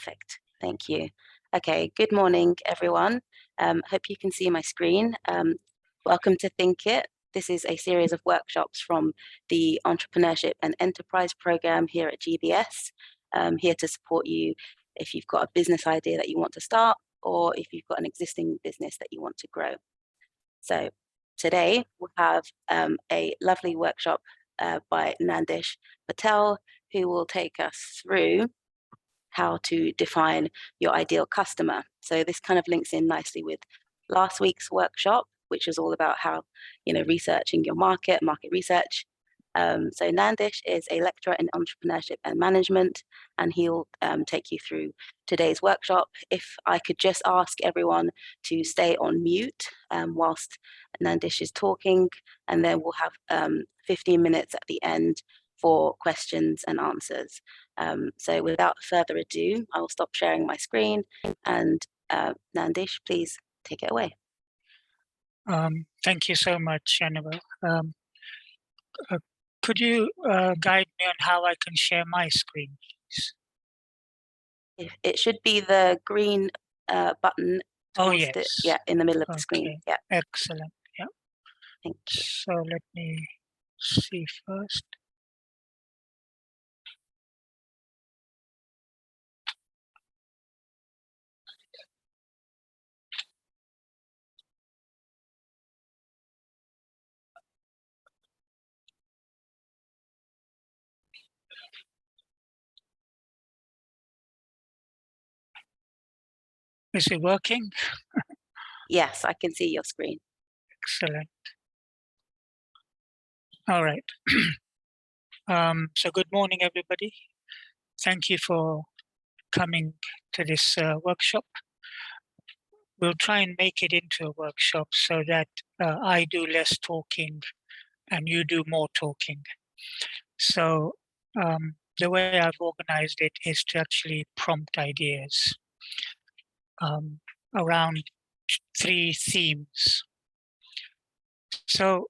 Perfect. Thank you. Okay, good morning, everyone. Hope you can see my screen. Welcome to Think It. This is a series of workshops from the Entrepreneurship and Enterprise program here at GBS. Here to support you if you've got a business idea that you want to start, or if you've got an existing business that you want to grow. So today we'll have a lovely workshop by Nandish Patel, who will take us through how to define your ideal customer. So this kind of links in nicely with last week's workshop, which is all about how, researching your market research. So Nandish is a lecturer in entrepreneurship and management, and he'll take you through today's workshop. If I could just ask everyone to stay on mute whilst Nandish is talking, and then we'll have 15 minutes at the end for questions and answers. So without further ado, I will stop sharing my screen, and Nandish, please take it away. Thank you so much, Annabelle. Could you guide me on how I can share my screen, please? It should be the green button. Oh, yes. In the middle of the screen. Yeah. Excellent. Yeah. Thank you. So let me see first. Is it working? Yes, I can see your screen. Excellent. All right. So good morning, everybody. Thank you for coming to this workshop. We'll try and make it into a workshop so that I do less talking and you do more talking. So the way I've organized it is to actually prompt ideas around 3 themes. So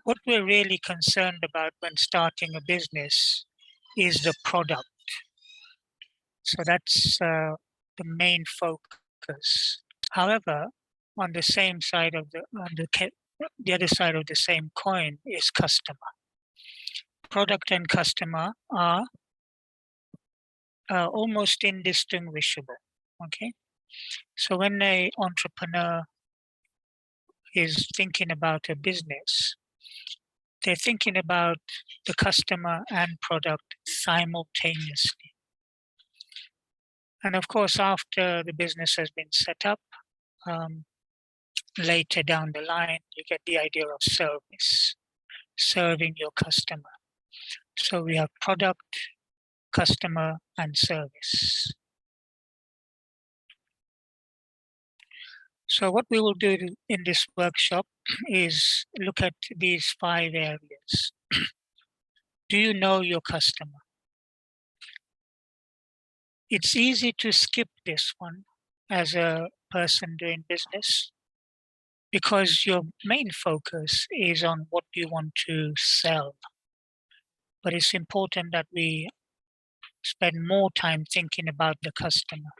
what we're really concerned about when starting a business is the product. So that's the main focus. However, on the same side of the other side of the same coin is customer. Product and customer are almost indistinguishable. Okay, so when an entrepreneur is thinking about a business, they're thinking about the customer and product simultaneously. And of course, after the business has been set up, later down the line, you get the idea of service, serving your customer. So we have product, customer, and service. So what we will do in this workshop is look at these 5 areas. Do you know your customer? It's easy to skip this one as a person doing business because your main focus is on what you want to sell. But it's important that we spend more time thinking about the customer.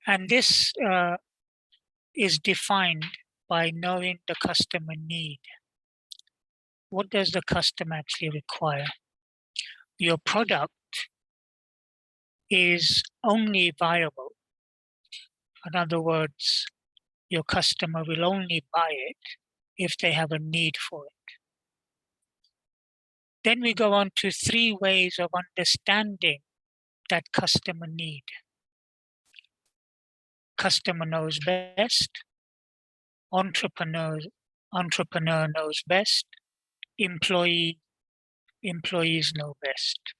And this is defined by knowing the customer need. What does the customer actually require? Your product is only viable. In other words, your customer will only buy it if they have a need for it. Then we go on to 3 ways of understanding that customer need. Customer knows best, entrepreneur knows best, employees know best.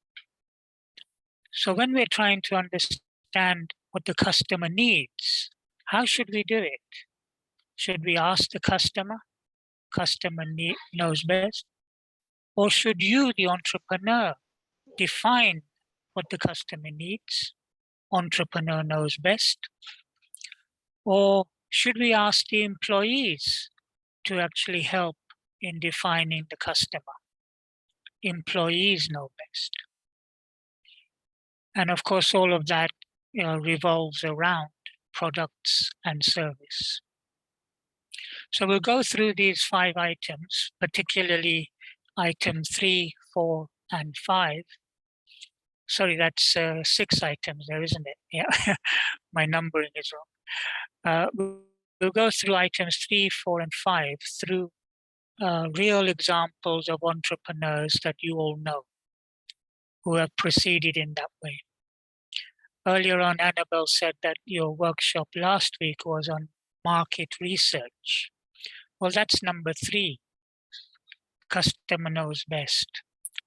So when we're trying to understand what the customer needs, how should we do it? Should we ask the customer? Customer knows best. Or should you, the entrepreneur, define what the customer needs? Entrepreneur knows best. Or should we ask the employees to actually help in defining the customer? Employees know best. And of course, all of that revolves around products and service. So we'll go through these 5 items, particularly item 3, 4, and 5. Sorry, that's 6 items there, isn't it? Yeah, my numbering is wrong. We'll go through items 3, 4, and 5 through real examples of entrepreneurs that you all know who have proceeded in that way. Earlier on, Annabelle said that your workshop last week was on market research. Well, that's number 3. Customer knows best.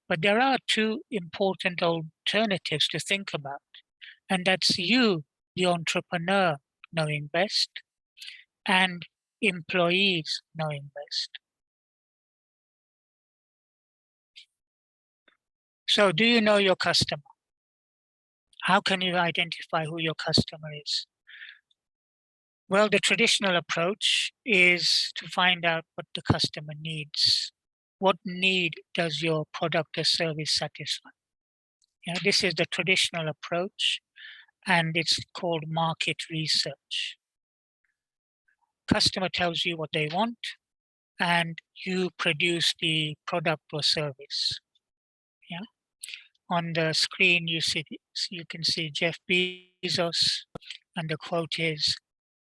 But there are 2 important alternatives to think about. And that's you, the entrepreneur, knowing best, and employees knowing best. So do you know your customer? How can you identify who your customer is? Well, the traditional approach is to find out what the customer needs. What need does your product or service satisfy? Yeah, this is the traditional approach, and it's called market research. Customer tells you what they want, and you produce the product or service. Yeah. On the screen, you can see Jeff Bezos, and the quote is,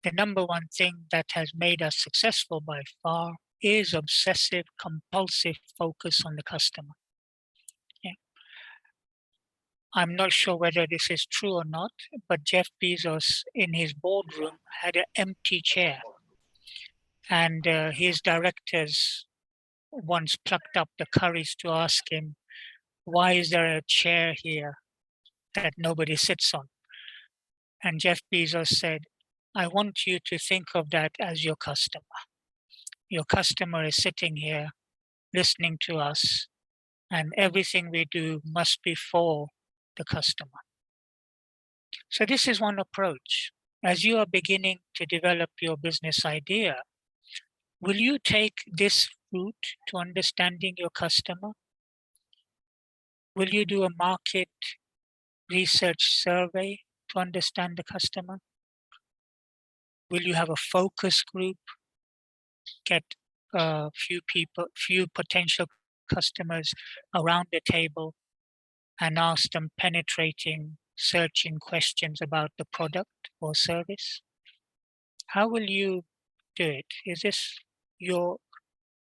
"The number one thing that has made us successful by far is obsessive compulsive focus on the customer." Yeah. I'm not sure whether this is true or not, but Jeff Bezos in his boardroom had an empty chair, and his directors once plucked up the courage to ask him, "Why is there a chair here that nobody sits on?" And Jeff Bezos said, "I want you to think of that as your customer. Your customer is sitting here listening to us, and everything we do must be for the customer." So this is one approach. As you are beginning to develop your business idea, will you take this route to understanding your customer? Will you do a market research survey to understand the customer? Will you have a focus group, get a few potential customers around the table and ask them penetrating, searching questions about the product or service? How will you do it? Is this your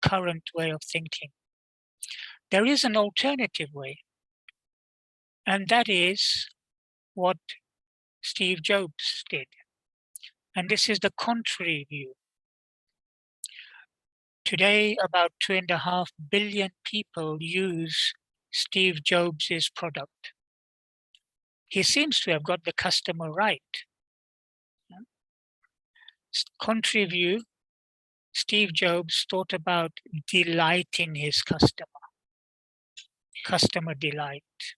current way of thinking? There is an alternative way, and that is what Steve Jobs did. And this is the contrary view. Today, about 2.5 billion people use Steve Jobs' product. He seems to have got the customer right. Contrary view, Steve Jobs thought about delighting his customer delight.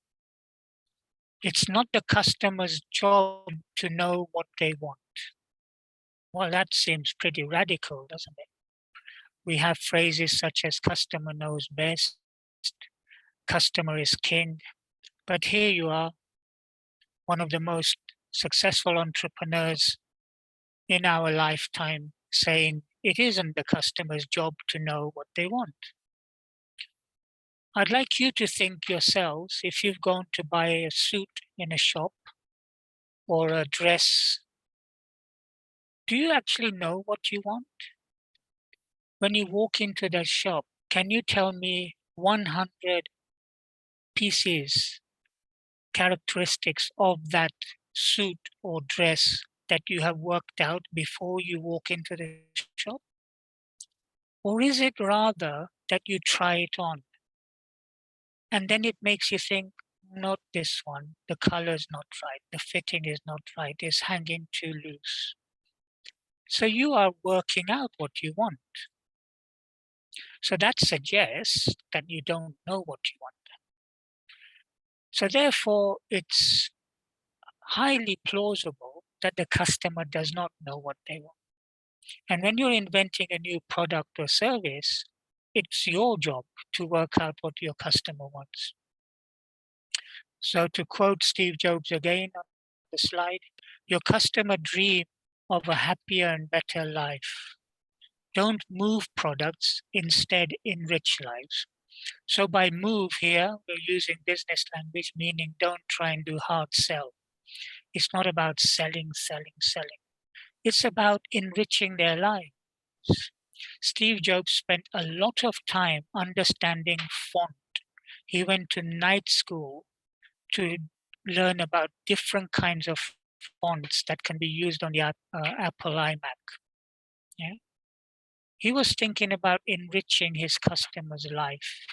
It's not the customer's job to know what they want. Well, that seems pretty radical, doesn't it? We have phrases such as customer knows best, customer is king, but here you are, one of the most successful entrepreneurs in our lifetime, saying it isn't the customer's job to know what they want. I'd like you to think yourselves, if you've gone to buy a suit in a shop or a dress, do you actually know what you want? When you walk into the shop, can you tell me 100 pieces, characteristics of that suit or dress that you have worked out before you walk into the shop? Or is it rather that you try it on and then it makes you think, not this one, the color is not right, the fitting is not right, it's hanging too loose. So you are working out what you want. So that suggests that you don't know what you want. So therefore, it's highly plausible that the customer does not know what they want. And when you're inventing a new product or service, it's your job to work out what your customer wants. So to quote Steve Jobs again on the slide, your customer dream of a happier and better life. Don't move products, instead enrich lives. So by move here, we're using business language, meaning don't try and do hard sell. It's not about selling. It's about enriching their lives. Steve Jobs spent a lot of time understanding font. He went to night school to learn about different kinds of fonts that can be used on the Apple iMac. Yeah? He was thinking about enriching his customer's life.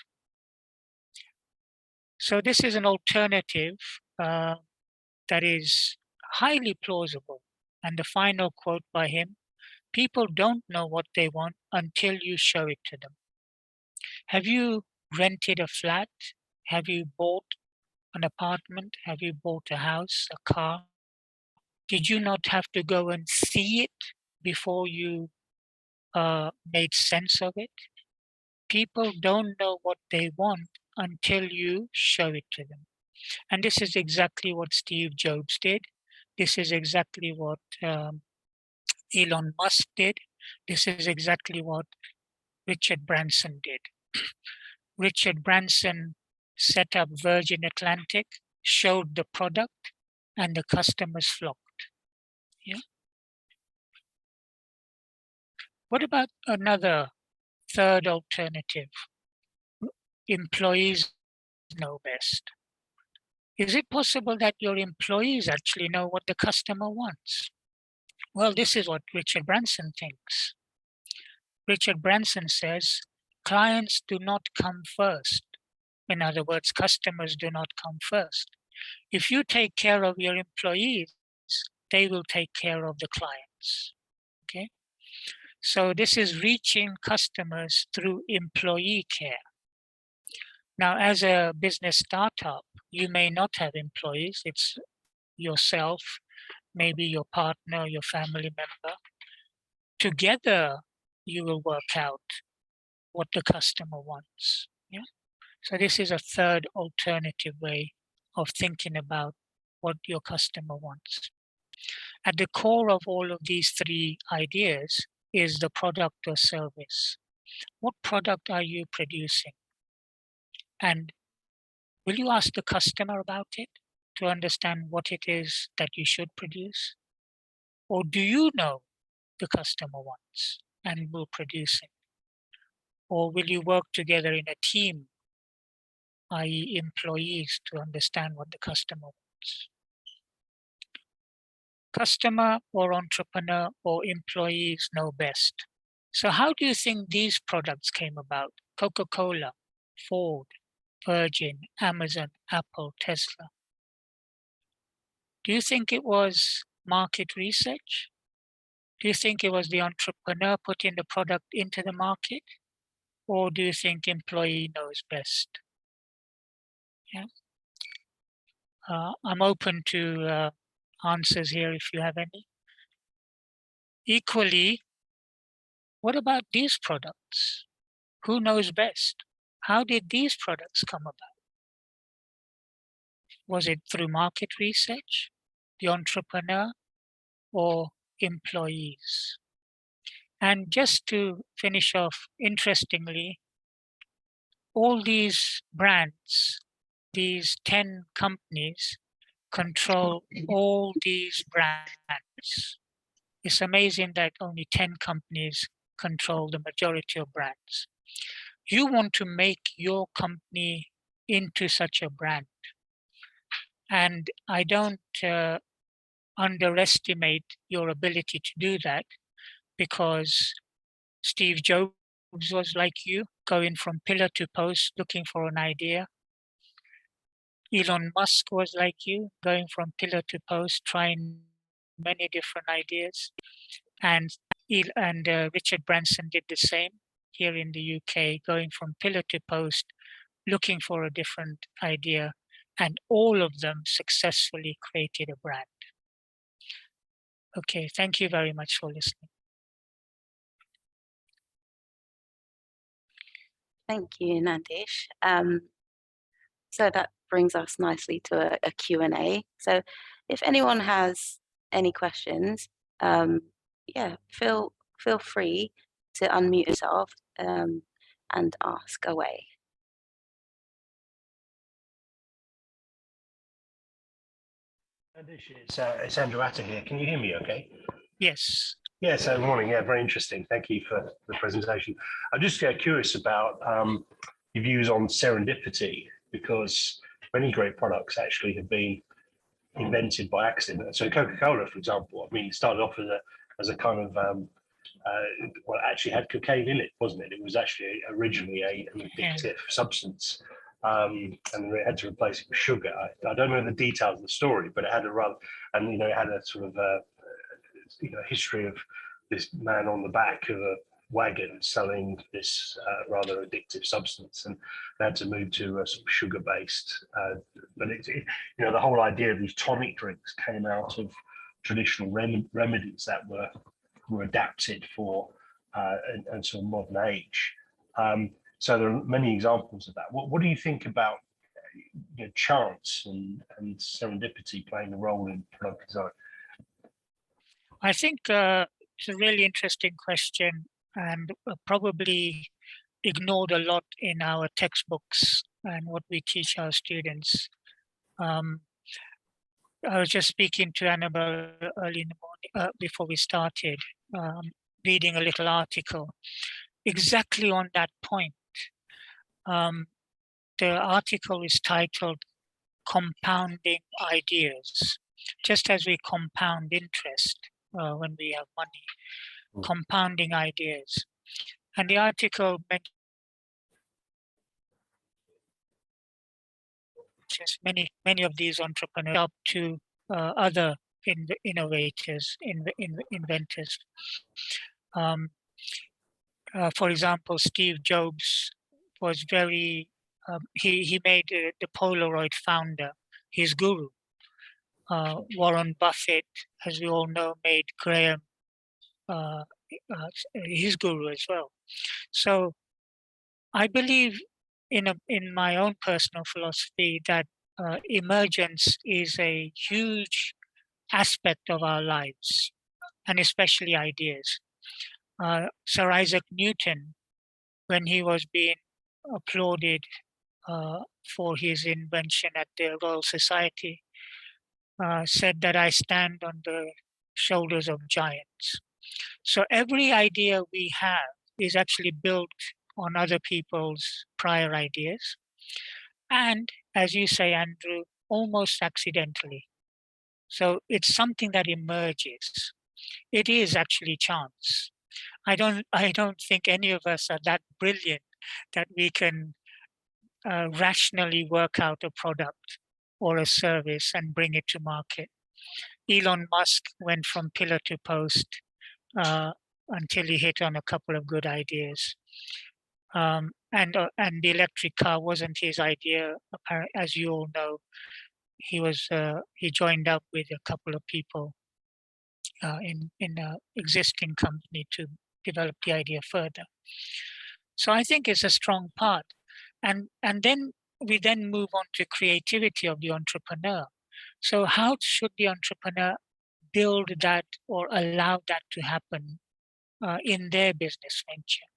So this is an alternative that is highly plausible. And the final quote by him, people don't know what they want until you show it to them. Have you rented a flat? Have you bought an apartment? Have you bought a house, a car? Did you not have to go and see it before you made sense of it? People don't know what they want until you show it to them. And this is exactly what Steve Jobs did. This is exactly what Elon Musk did. This is exactly what Richard Branson did. Richard Branson set up Virgin Atlantic, showed the product, and the customers flocked. Yeah. What about another third alternative? Employees know best. Is it possible that your employees actually know what the customer wants? Well, this is what Richard Branson thinks. Richard Branson says, clients do not come first. In other words, customers do not come first. If you take care of your employees, they will take care of the clients. Okay? So this is reaching customers through employee care. Now, as a business startup, you may not have employees. It's yourself, maybe your partner, your family member. Together, you will work out what the customer wants. Yeah? So this is a third alternative way of thinking about what your customer wants. At the core of all of these three ideas is the product or service. What product are you producing? And will you ask the customer about it to understand what it is that you should produce? Or do you know the customer wants and will produce it? Or will you work together in a team, i.e. employees, to understand what the customer wants? Customer or entrepreneur or employees know best. So how do you think these products came about? Coca-Cola, Ford, Virgin, Amazon, Apple, Tesla. Do you think it was market research? Do you think it was the entrepreneur putting the product into the market? Or do you think employee knows best? Yeah. I'm open to answers here if you have any. Equally, what about these products? Who knows best? How did these products come about? Was it through market research, the entrepreneur, or employees? And just to finish off, interestingly, all these brands, these 10 companies, control all these brands. It's amazing that only 10 companies control the majority of brands. You want to make your company into such a brand. And I don't underestimate your ability to do that, because Steve Jobs was like you, going from pillar to post, looking for an idea. Elon Musk was like you, going from pillar to post, trying many different ideas. And Richard Branson did the same here in the UK, going from pillar to post, looking for a different idea, and all of them successfully created a brand. Okay, thank you very much for listening. Thank you, Nandish. So brings us nicely to a Q&A. So if anyone has any questions, yeah, feel free to unmute yourself and ask away. Nandish, it's Andrew Atta here. Can you hear me okay? Yes. Yeah, so morning. Yeah, very interesting. Thank you for the presentation. I'm just curious about your views on serendipity, because many great products actually have been invented by accident. So Coca-Cola, for example, I mean, it started off as a kind of well, it actually had cocaine in it, wasn't it? It was actually originally an addictive substance, and they had to replace it with sugar. I don't know the details of the story, but it had a rather, and it had a sort of history of this man on the back of a wagon selling this rather addictive substance, and they had to move to a sort of sugar-based. But the whole idea of these tonic drinks came out of traditional remedies that were adapted for and sort of modern age. So there are many examples of that. What do you think about chance and serendipity playing a role in product design? I think it's a really interesting question, and probably ignored a lot in our textbooks and what we teach our students. I was just speaking to Annabelle early in the morning before we started, reading a little article exactly on that point. The article is titled Compounding Ideas. Just as we compound interest when we have money, compounding ideas. And the article mentions many of these entrepreneurs up to other innovators, inventors. For example, Steve Jobs was very, he made the Polaroid founder his guru. Warren Buffett, as we all know, made Graham his guru as well. So I believe in my own personal philosophy that emergence is a huge aspect of our lives, and especially ideas. Sir Isaac Newton, when he was being applauded for his invention at the Royal Society, said that I stand on the shoulders of giants. So every idea we have is actually built on other people's prior ideas. And as you say, Andrew, almost accidentally. So it's something that emerges. It is actually chance. I don't think any of us are that brilliant that we can rationally work out a product or a service and bring it to market. Elon Musk went from pillar to post until he hit on a couple of good ideas. And the electric car wasn't his idea. As you all know, he joined up with a couple of people in an existing company to develop the idea further. So I think it's a strong part. And then we move on to creativity of the entrepreneur. So how should the entrepreneur build that or allow that to happen in their business venture?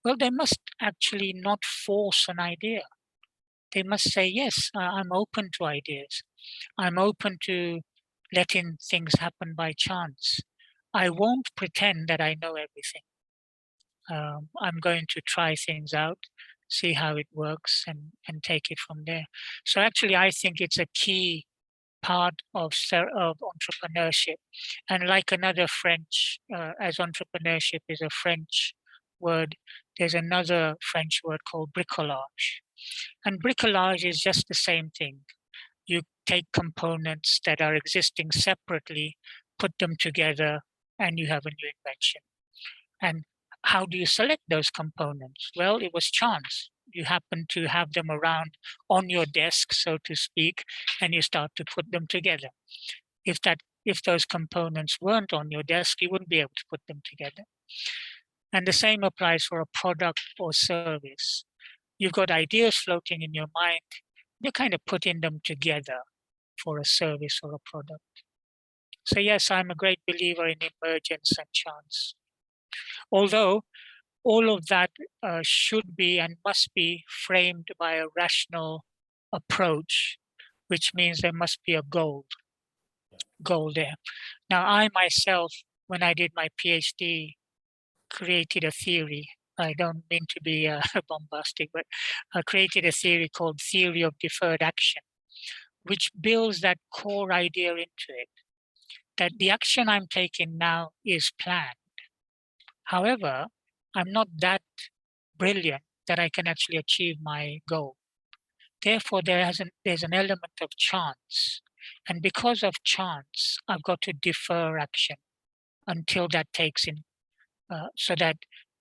Well, they must actually not force an idea. They must say, yes, I'm open to ideas. I'm open to letting things happen by chance. I won't pretend that I know everything. I'm going to try things out, see how it works, and take it from there. So actually, I think it's a key part of entrepreneurship. And like another French, as entrepreneurship is a French word, there's another French word called bricolage. And bricolage is just the same thing. You take components that are existing separately, put them together, and you have a new invention. And how do you select those components? Well, it was chance. You happen to have them around on your desk, so to speak, and you start to put them together. If those components weren't on your desk, you wouldn't be able to put them together. And the same applies for a product or service. You've got ideas floating in your mind. you're kind of putting them together for a service or a product. So yes, I'm a great believer in emergence and chance. Although all of that should be and must be framed by a rational approach, which means there must be a goal there. Now, I myself, when I did my PhD, created a theory. I don't mean to be bombastic, but I created a theory called theory of deferred action, which builds that core idea into it, that the action I'm taking now is planned. However, I'm not that brilliant that I can actually achieve my goal. Therefore, there's an element of chance. And because of chance, I've got to defer action until that takes in, so that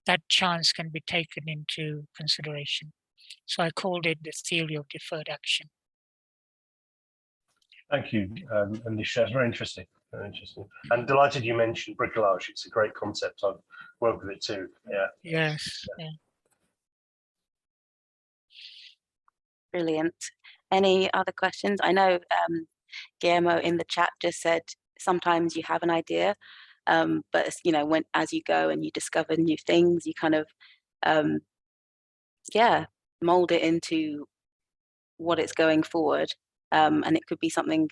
that chance can be taken into consideration. So I called it the theory of deferred action. Thank you, Nandish. That's very interesting. Very interesting. And delighted you mentioned bricolage. It's a great concept. I've worked with it too. Yeah. Yes. Yeah. Brilliant. Any other questions? I know Guillermo in the chat just said sometimes you have an idea, but it's, you know, when as you go and you discover new things, you kind of mold it into what it's going forward, and it could be something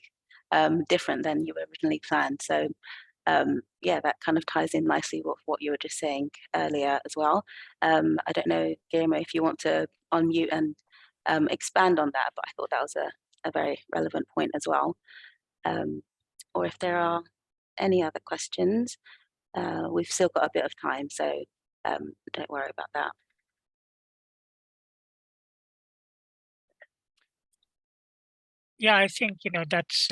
different than you originally planned. So yeah, that kind of ties in nicely with what you were just saying earlier as well. I don't know, Guillermo, if you want to unmute and expand on that, but I thought that was a very relevant point as well. Or if there are any other questions, we've still got a bit of time, so don't worry about that. Yeah, I think, you know, that's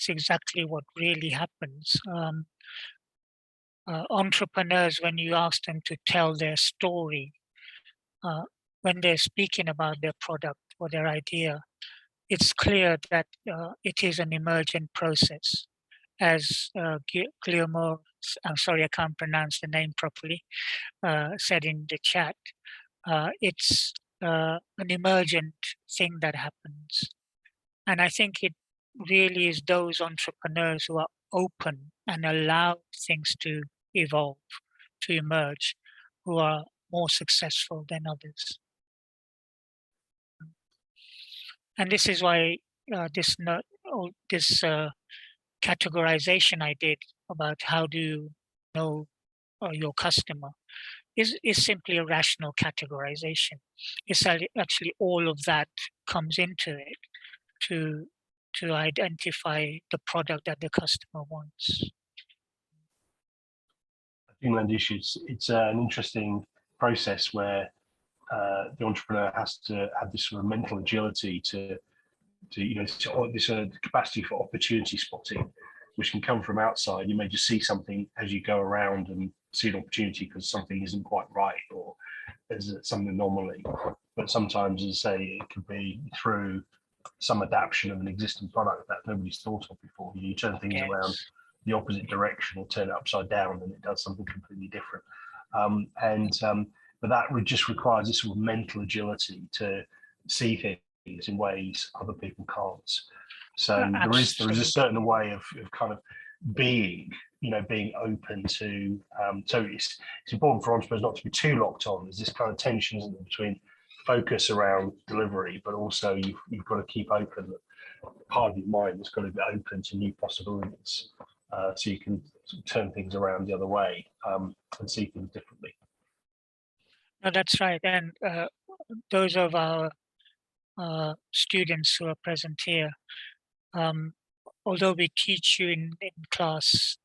exactly what really happens. Entrepreneurs, when you ask them to tell their story, when they're speaking about their product or their idea, it's clear that it is an emergent process. As Guillermo, I'm sorry, I can't pronounce the name properly, said in the chat, it's an emergent thing that happens. And I think it really is those entrepreneurs who are open and allow things to evolve, to emerge, who are more successful than others. And this is why this categorization I did about how do you know your customer is simply a rational categorization. It's actually all of that comes into it to identify the product that the customer wants. I think, Nandish, it's an interesting process where the entrepreneur has to have this sort of mental agility to this capacity for opportunity spotting, which can come from outside. You may just see something as you go around and see an opportunity because something isn't quite right or there's some anomaly. But sometimes, as I say, it could be through some adaptation of an existing product that nobody's thought of before. You turn things around the opposite direction or turn it upside down and it does something completely different. But that just requires this sort of mental agility to see things in ways other people can't. So there is a certain way of kind of being open to. So it's important for entrepreneurs not to be too locked on. There's this kind of tension, isn't there, between focus around delivery, but also you've got to keep open. Part of your mind has got to be open to new possibilities, so you can turn things around the other way and see things differently. No, that's right. And those of our students who are present here, although we teach you in class,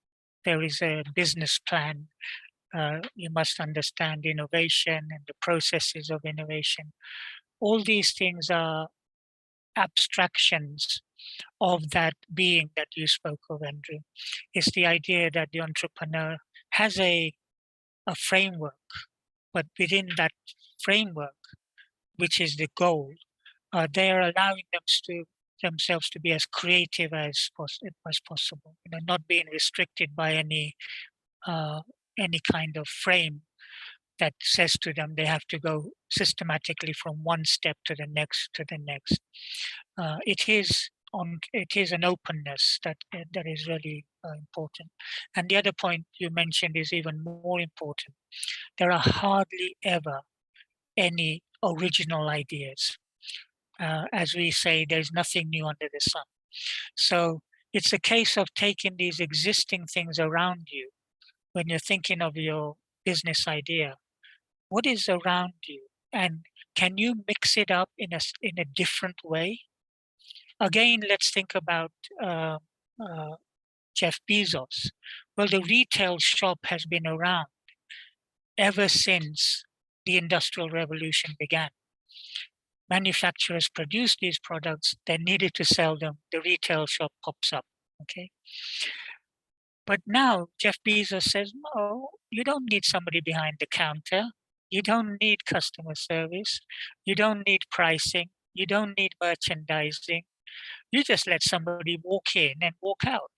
there is a business plan. You must understand innovation and the processes of innovation. All these things are abstractions of that being that you spoke of, Andrew. It's the idea that the entrepreneur has a framework, but within that framework, which is the goal, they are allowing themselves to be as creative as possible, not being restricted by any kind of frame that says to them they have to go systematically from one step to the next to the next. It is an openness that is really important. And the other point you mentioned is even more important. There are hardly ever any original ideas. As we say, there's nothing new under the sun. So it's a case of taking these existing things around you when you're thinking of your business idea. What is around you, and can you mix it up in a different way? Again, let's think about Jeff Bezos. Well, the retail shop has been around ever since the Industrial Revolution began. Manufacturers produce these products, they needed to sell them, the retail shop pops up, okay? But now Jeff Bezos says, no, you don't need somebody behind the counter. You don't need customer service. You don't need pricing. You don't need merchandising. You just let somebody walk in and walk out.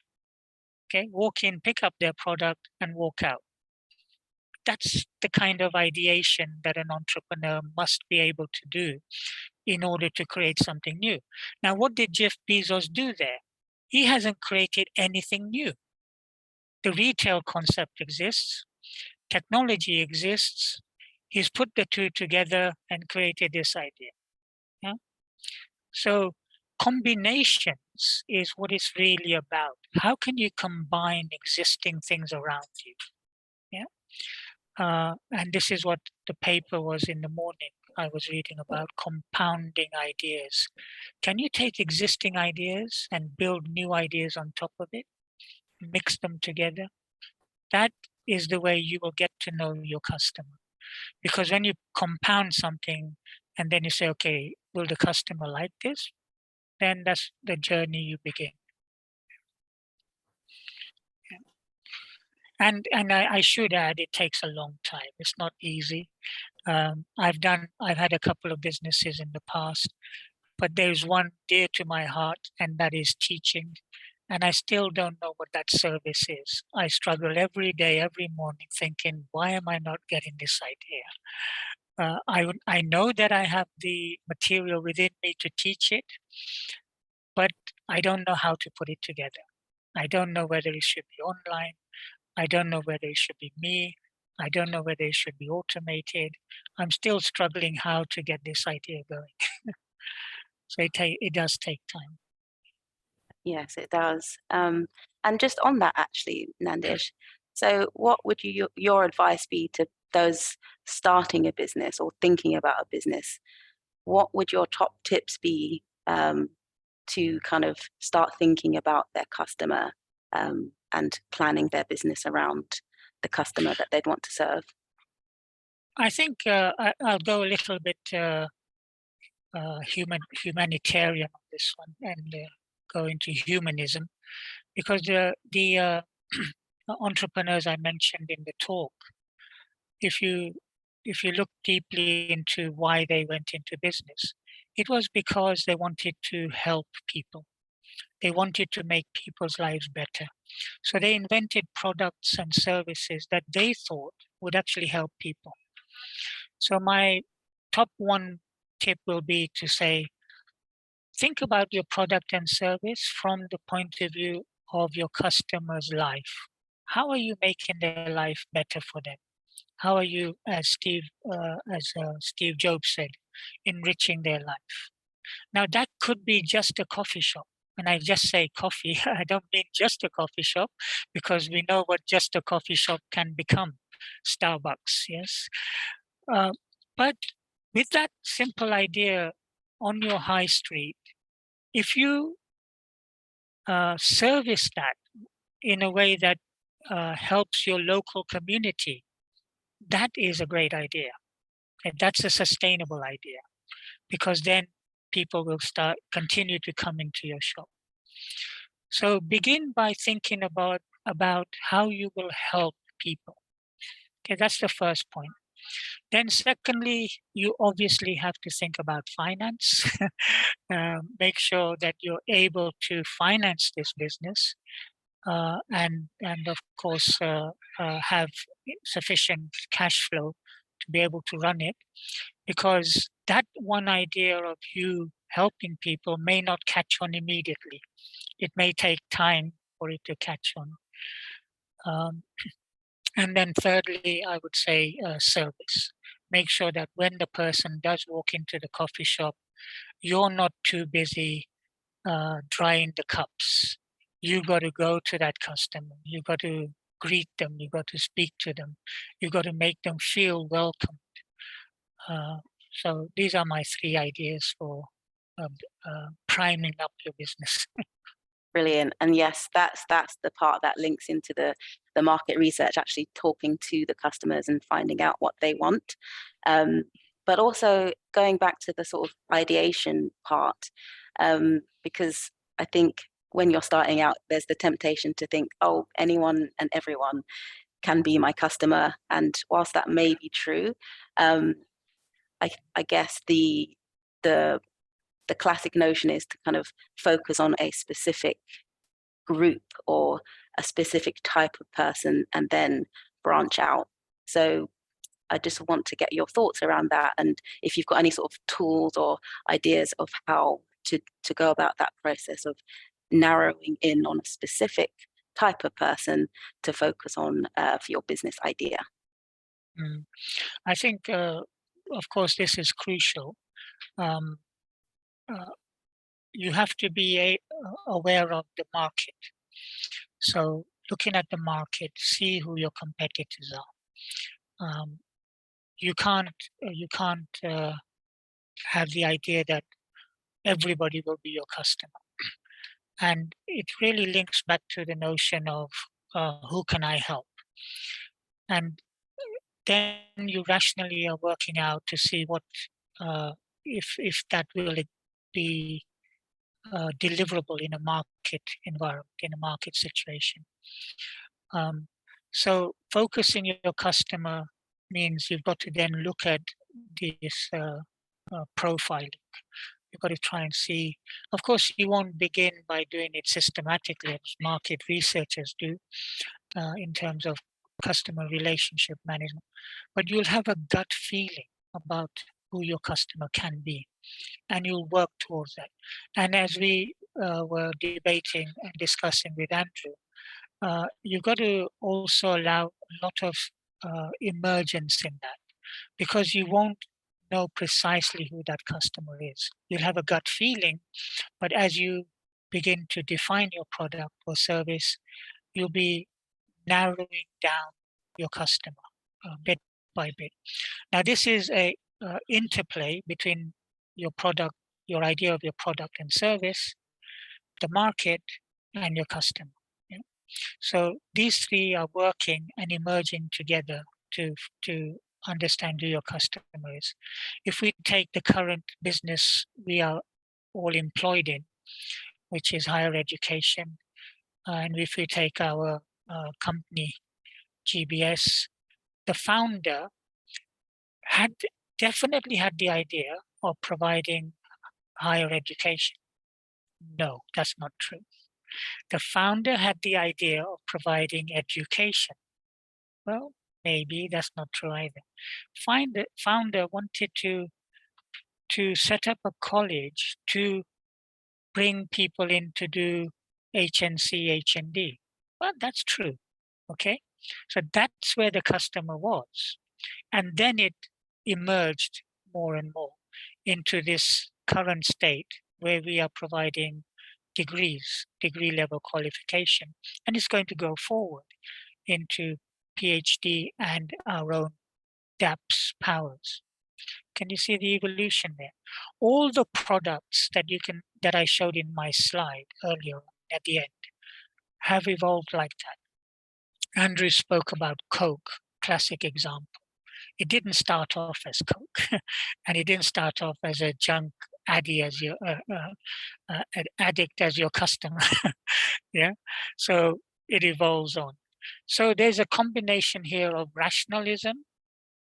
Okay, walk in, pick up their product and walk out. That's the kind of ideation that an entrepreneur must be able to do in order to create something new. Now, what did Jeff Bezos do there? He hasn't created anything new. The retail concept exists, technology exists. He's put the two together and created this idea. Yeah? So combinations is what it's really about. How can you combine existing things around you? Yeah. And this is what the paper was in the morning. I was reading about compounding ideas. Can you take existing ideas and build new ideas on top of it? Mix them together? That is the way you will get to know your customer. Because when you compound something and then you say, okay, will the customer like this? Then that's the journey you begin. Yeah. And I should add, it takes a long time. It's not easy. I've had a couple of businesses in the past, but there's one dear to my heart, and that is teaching. And I still don't know what that service is. I struggle every day, every morning, thinking, why am I not getting this idea? I know that I have the material within me to teach it, but I don't know how to put it together. I don't know whether it should be online. I don't know whether it should be me. I don't know whether it should be automated. I'm still struggling how to get this idea going. So it does take time. Yes, it does. And just on that, actually, Nandish, so what would your advice be to those starting a business or thinking about a business? What would your top tips be to kind of start thinking about their customer and planning their business around the customer that they'd want to serve? I think I'll go a little bit humanitarian on this one and go into humanism, because the entrepreneurs I mentioned in the talk, if you look deeply into why they went into business, it was because they wanted to help people. They wanted to make people's lives better. So they invented products and services that they thought would actually help people. So my top one tip will be to say, think about your product and service from the point of view of your customer's life. How are you making their life better for them? How are you, as Steve Jobs said, enriching their life? Now that could be just a coffee shop. And I just say coffee, I don't mean just a coffee shop, because we know what just a coffee shop can become, Starbucks, yes? But with that simple idea on your high street, if you service that in a way that helps your local community, that is a great idea. And that's a sustainable idea, because then people will continue to come into your shop. So begin by thinking about how you will help people. Okay, that's the first point. Then secondly, you obviously have to think about finance. Make sure that you're able to finance this business, and of course have sufficient cash flow to be able to run it, because that one idea of you helping people may not catch on immediately. It may take time for it to catch on. And then thirdly, I would say service. Make sure that when the person does walk into the coffee shop, you're not too busy drying the cups. You got to go to that customer. You got to greet them. You got to speak to them. You got to make them feel welcome. So these are my 3 ideas for priming up your business. Brilliant. And yes, that's the part that links into the market research, actually talking to the customers and finding out what they want. But also going back to the sort of ideation part, because I think when you're starting out, there's the temptation to think, oh, anyone and everyone can be my customer. And whilst that may be true, I guess the classic notion is to kind of focus on a specific group or a specific type of person and then branch out. So I just want to get your thoughts around that, and if you've got any sort of tools or ideas of how to go about that process of narrowing in on a specific type of person to focus on for your business idea. I think, of course, this is crucial. You have to be aware of the market. So looking at the market, see who your competitors are. You can't have the idea that everybody will be your customer. And it really links back to the notion of who can I help? And then you rationally are working out to see what if that will be deliverable in a market environment, in a market situation. So focusing your customer means you've got to then look at this profiling. You've got to try and see. Of course, you won't begin by doing it systematically, as market researchers do, in terms of customer relationship management, but you'll have a gut feeling about who your customer can be, and you'll work towards that. And as we were debating and discussing with Andrew, you've got to also allow a lot of emergence in that, because you won't know precisely who that customer is. You'll have a gut feeling, but as you begin to define your product or service, you'll be narrowing down your customer bit by bit. Now, this is a interplay between your product, your idea of your product and service, the market, and your customer. Yeah? So these 3 are working and emerging together to understand who your customer is. If we take the current business we are all employed in, which is higher education, and if we take our company, GBS, the founder definitely had the idea of providing higher education. No, that's not true. The founder had the idea of providing education. Well, maybe that's not true either. The founder wanted to set up a college to bring people in to do HNC, HND. Well, that's true. Okay. So that's where the customer was. And then it emerged more and more into this current state where we are providing degrees, degree level qualification, and it's going to go forward into PhD and our own DAPS powers. Can you see the evolution there? All the products that I showed in my slide earlier at the end have evolved like that. Andrew spoke about Coke, classic example. It didn't start off as Coke, and it didn't start off as a junk addy as your an addict as your customer. Yeah, so it evolves on. So there's a combination here of rationalism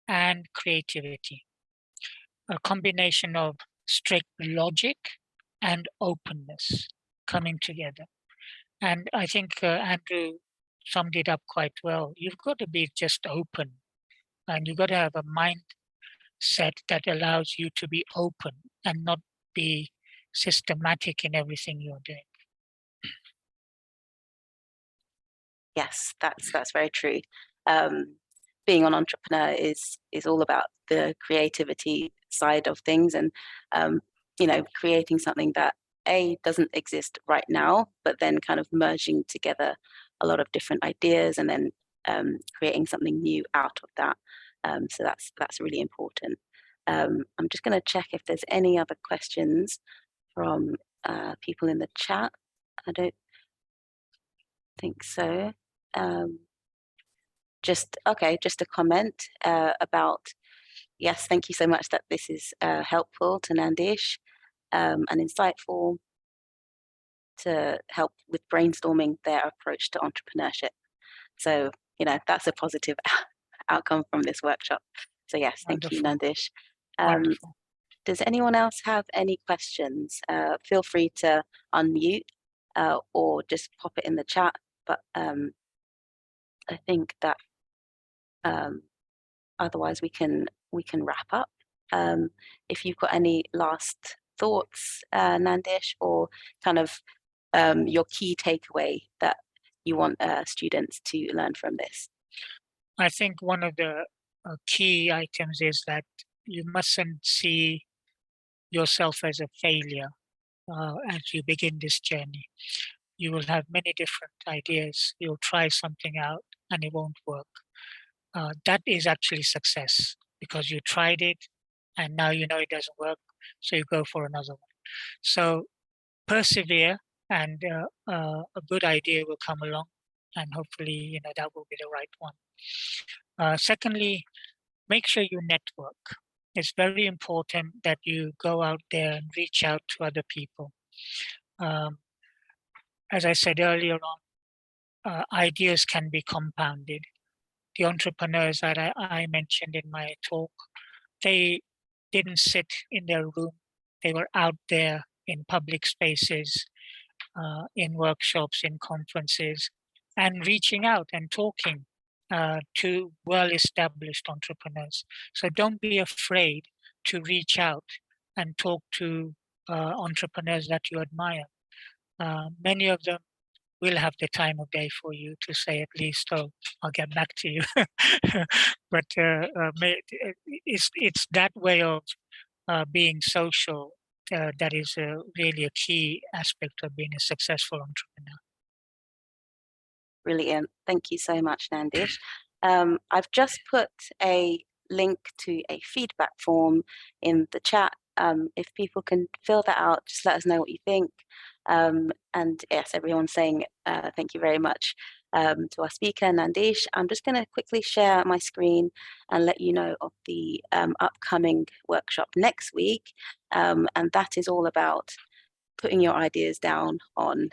and creativity, a combination of strict logic and openness coming together. And I think Andrew summed it up quite well. You've got to be just open And you've got to have a mindset that allows you to be open and not be systematic in everything you're doing. Yes, that's very true. Being an entrepreneur is all about the creativity side of things, and creating something that doesn't exist right now, but then kind of merging together a lot of different ideas and then creating something new out of that. So that's really important. I'm just going to check if there's any other questions from people in the chat. I don't think so. Just a comment about, yes, thank you so much that this is helpful to Nandish and insightful to help with brainstorming their approach to entrepreneurship. So, that's a positive outcome from this workshop. So yes, thank you, Nandish. Does anyone else have any questions? Feel free to unmute or just pop it in the chat. But I think that otherwise we can wrap up. If you've got any last thoughts, Nandish, or kind of your key takeaway that you want students to learn from this. I think one of the key items is that you mustn't see yourself as a failure as you begin this journey. You will have many different ideas. You'll try something out and it won't work. That is actually success, because you tried it and now you know it doesn't work, so you go for another one. So persevere, and a good idea will come along, and hopefully that will be the right one. Secondly, make sure you network. It's very important that you go out there and reach out to other people. As I said earlier on, ideas can be compounded. The entrepreneurs that I mentioned in my talk, they didn't sit in their room. They were out there in public spaces, in workshops, in conferences, and reaching out and talking to well-established entrepreneurs. So don't be afraid to reach out and talk to entrepreneurs that you admire. Many of them will have the time of day for you to say at least, "Oh, I'll get back to you." But it's that way of being social that is really a key aspect of being a successful entrepreneur. Brilliant. Thank you so much, Nandish. I've just put a link to a feedback form in the chat. If people can fill that out, just let us know what you think. And yes, everyone's saying thank you very much to our speaker, Nandish. I'm just going to quickly share my screen and let you know of the upcoming workshop next week. And that is all about putting your ideas down on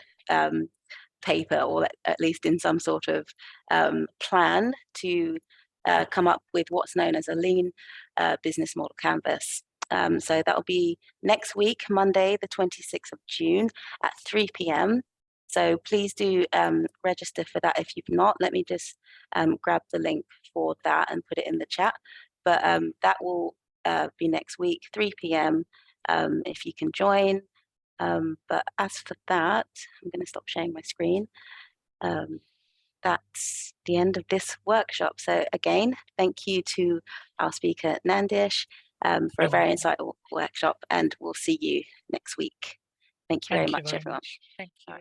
paper, or at least in some sort of plan to come up with what's known as a lean business model canvas. So that'll be next week, Monday, the 26th of June at 3 p.m. So please do register for that if you've not. Let me just grab the link for that and put it in the chat. But that will be next week, 3 p.m. If you can join. But as for that, I'm going to stop sharing my screen. That's the end of this workshop. So again, thank you to our speaker, Nandish, for a very insightful workshop, and we'll see you next week. Thank you very much, everyone. Thank you.